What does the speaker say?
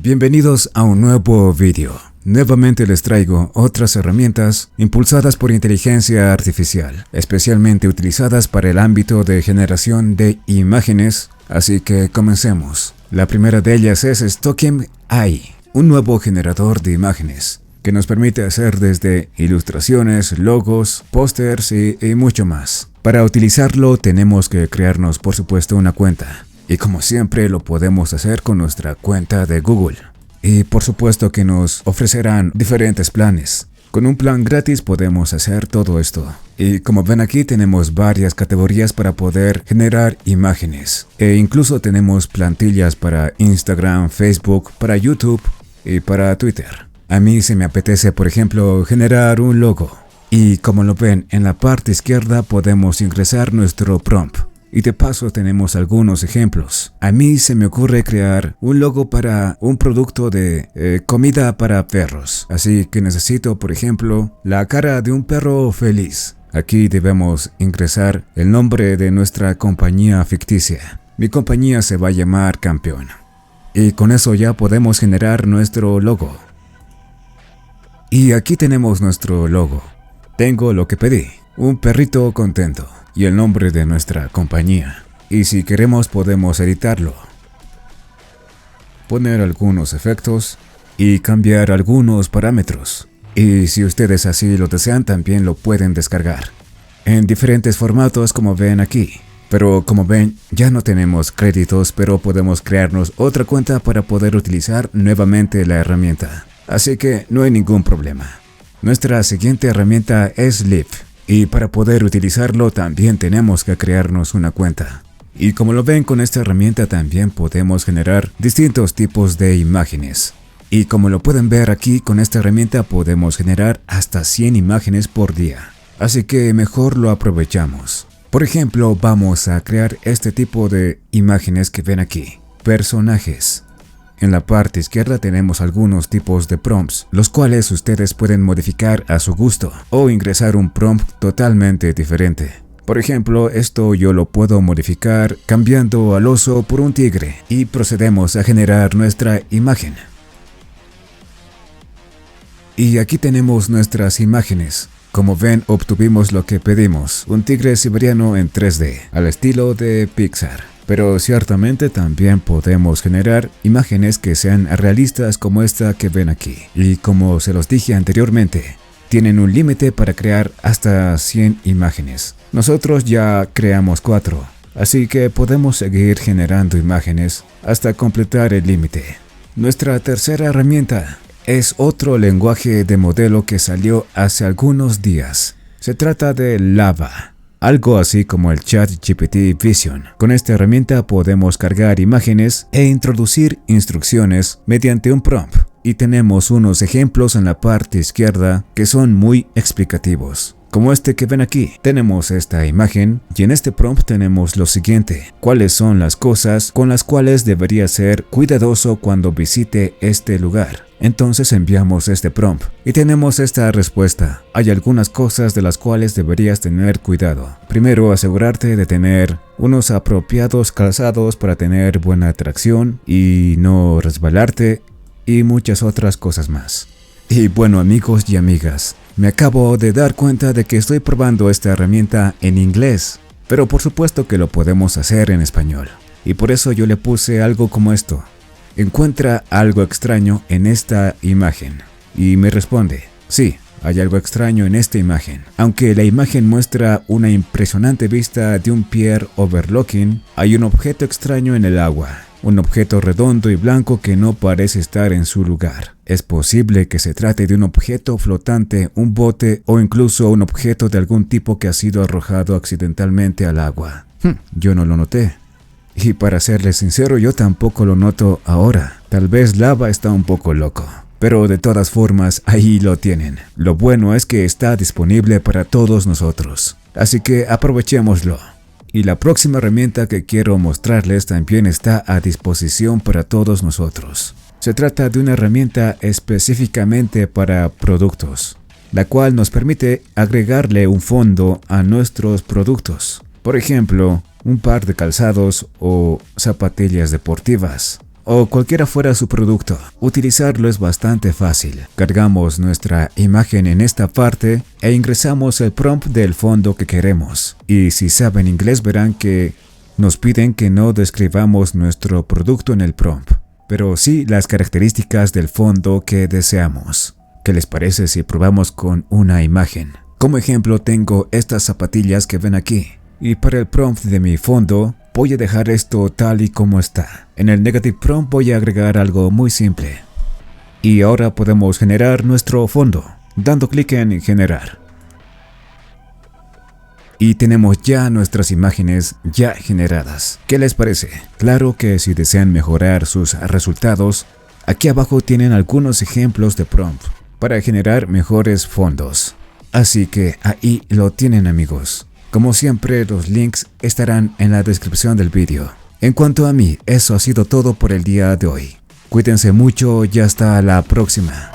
Bienvenidos a un nuevo vídeo. Nuevamente les traigo otras herramientas impulsadas por inteligencia artificial, especialmente utilizadas para el ámbito de generación de imágenes, así que comencemos. La primera de ellas es Stokem AI, un nuevo generador de imágenes que nos permite hacer desde ilustraciones, logos, pósters y mucho más. Para utilizarlo tenemos que crearnos por supuesto una cuenta, y como siempre lo podemos hacer con nuestra cuenta de Google. Y por supuesto que nos ofrecerán diferentes planes. Con un plan gratis podemos hacer todo esto. Y como ven aquí tenemos varias categorías para poder generar imágenes. E incluso tenemos plantillas para Instagram, Facebook, para YouTube y para Twitter. A mí se me apetece, por ejemplo, generar un logo. Y como lo ven, en la parte izquierda podemos ingresar nuestro prompt. Y de paso tenemos algunos ejemplos. A mí se me ocurre crear un logo para un producto de comida para perros. Así que necesito, por ejemplo, la cara de un perro feliz. Aquí debemos ingresar el nombre de nuestra compañía ficticia. Mi compañía se va a llamar Campeón. Y con eso ya podemos generar nuestro logo. Y aquí tenemos nuestro logo. Tengo lo que pedí, un perrito contento y el nombre de nuestra compañía. Y si queremos podemos editarlo, poner algunos efectos y cambiar algunos parámetros. Y si ustedes así lo desean también lo pueden descargar en diferentes formatos como ven aquí. Pero como ven ya no tenemos créditos, pero podemos crearnos otra cuenta para poder utilizar nuevamente la herramienta. Así que no hay ningún problema. Nuestra siguiente herramienta es Live. Y para poder utilizarlo también tenemos que crearnos una cuenta. Y como lo ven, con esta herramienta también podemos generar distintos tipos de imágenes. Y como lo pueden ver aquí, con esta herramienta podemos generar hasta 100 imágenes por día. Así que mejor lo aprovechamos. Por ejemplo, vamos a crear este tipo de imágenes que ven aquí. Personajes. En la parte izquierda tenemos algunos tipos de prompts, los cuales ustedes pueden modificar a su gusto o ingresar un prompt totalmente diferente. Por ejemplo, esto yo lo puedo modificar cambiando al oso por un tigre y procedemos a generar nuestra imagen. Y aquí tenemos nuestras imágenes. Como ven, obtuvimos lo que pedimos, un tigre siberiano en 3D, al estilo de Pixar. Pero ciertamente también podemos generar imágenes que sean realistas como esta que ven aquí. Y como se los dije anteriormente, tienen un límite para crear hasta 100 imágenes. Nosotros ya creamos 4, así que podemos seguir generando imágenes hasta completar el límite. Nuestra tercera herramienta es otro lenguaje de modelo que salió hace algunos días. Se trata de Lava. Algo así como el ChatGPT Vision. Con esta herramienta podemos cargar imágenes e introducir instrucciones mediante un prompt. Y tenemos unos ejemplos en la parte izquierda que son muy explicativos. Como este que ven aquí, tenemos esta imagen y en este prompt tenemos lo siguiente. ¿Cuáles son las cosas con las cuales debería ser cuidadoso cuando visite este lugar? Entonces enviamos este prompt y tenemos esta respuesta. Hay algunas cosas de las cuales deberías tener cuidado. Primero, asegurarte de tener unos apropiados calzados para tener buena tracción y no resbalarte y muchas otras cosas más. Y bueno, amigos y amigas, me acabo de dar cuenta de que estoy probando esta herramienta en inglés, pero por supuesto que lo podemos hacer en español. Y por eso yo le puse algo como esto. Encuentra algo extraño en esta imagen. Y me responde, sí, hay algo extraño en esta imagen. Aunque la imagen muestra una impresionante vista de un pier overlooking, hay un objeto extraño en el agua. Un objeto redondo y blanco que no parece estar en su lugar. Es posible que se trate de un objeto flotante, un bote o incluso un objeto de algún tipo que ha sido arrojado accidentalmente al agua. Yo no lo noté. Y para serles sincero, yo tampoco lo noto ahora. Tal vez Lava está un poco loco. Pero de todas formas, ahí lo tienen. Lo bueno es que está disponible para todos nosotros. Así que aprovechémoslo. Y la próxima herramienta que quiero mostrarles también está a disposición para todos nosotros. Se trata de una herramienta específicamente para productos, la cual nos permite agregarle un fondo a nuestros productos. Por ejemplo, un par de calzados o zapatillas deportivas. o cualquiera fuera su producto. Utilizarlo es bastante fácil. Cargamos nuestra imagen en esta parte e ingresamos el prompt del fondo que queremos. Y si saben inglés verán que nos piden que no describamos nuestro producto en el prompt, pero sí las características del fondo que deseamos. ¿Qué les parece si probamos con una imagen? Como ejemplo tengo estas zapatillas que ven aquí. Y para el prompt de mi fondo voy a dejar esto tal y como está. En el negative prompt voy a agregar algo muy simple. Y ahora podemos generar nuestro fondo, dando clic en generar. Y tenemos ya nuestras imágenes ya generadas. ¿Qué les parece? Claro que si desean mejorar sus resultados, aquí abajo tienen algunos ejemplos de prompt para generar mejores fondos. Así que ahí lo tienen, amigos. Como siempre, los links estarán en la descripción del vídeo. En cuanto a mí, eso ha sido todo por el día de hoy. Cuídense mucho y hasta la próxima.